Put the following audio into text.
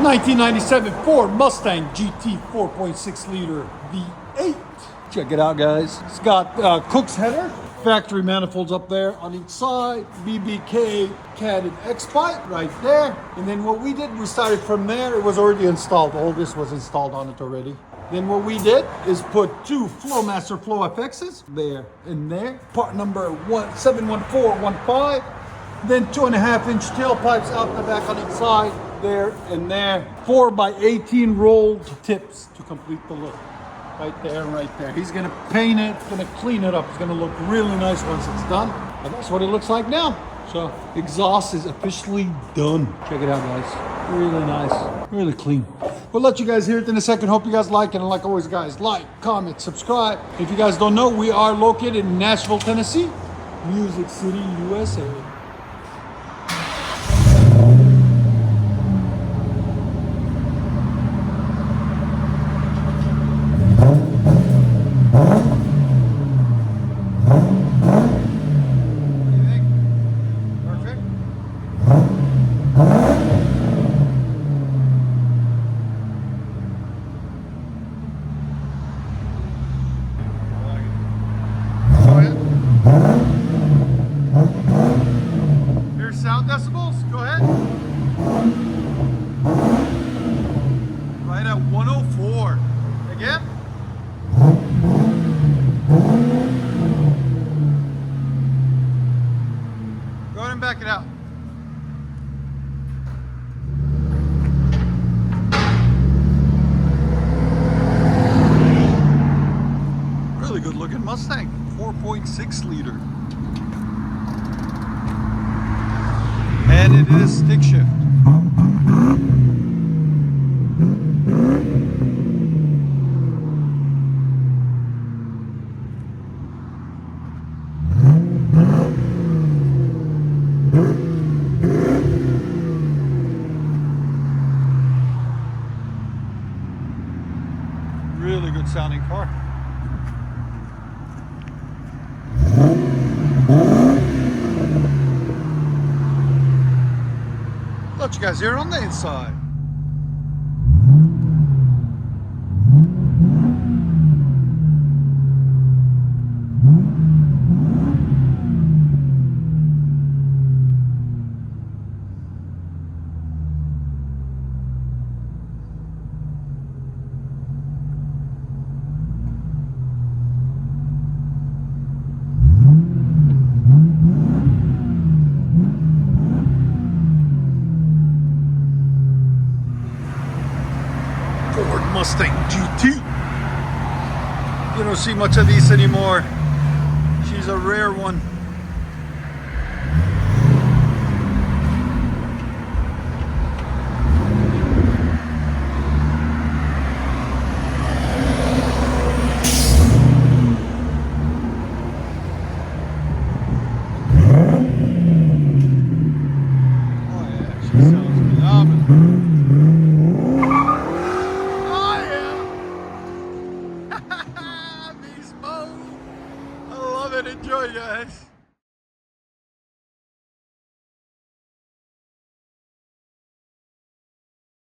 1997 Ford Mustang GT 4.6 liter V8. Check it out, guys. It's got Cook's header, factory manifolds up there on each side, BBK catted X-Pipe right there. And then what we did, we started from there. It was already installed. All this was installed on it already. Then what we did is put two FLOWMASTER Flow FXs there and there. Part number 71415. Then 2.5-inch tailpipes out the back on each side, there and there. 4x18 rolled tips to complete the look. Right there and right there. He's gonna paint it, gonna clean it up. It's gonna look really nice once it's done. And that's what it looks like now. So exhaust is officially done. Check it out, guys. Really nice, really clean. We'll let you guys hear it in a second. Hope you guys like it. And like always, guys, like, comment, subscribe. If you guys don't know, we are located in Nashville, Tennessee, Music City, USA. Sound decibels, go ahead. Right at 104. Again. Go ahead and back it out. Really good looking Mustang, 4.6 liter. And it is stick shift. Really good sounding car. Let you guys hear it on the inside. Ford Mustang GT. You don't see much of these anymore. She's a rare one. Oh yeah, she sounds phenomenal. Beast mode. I love it. Enjoy, guys.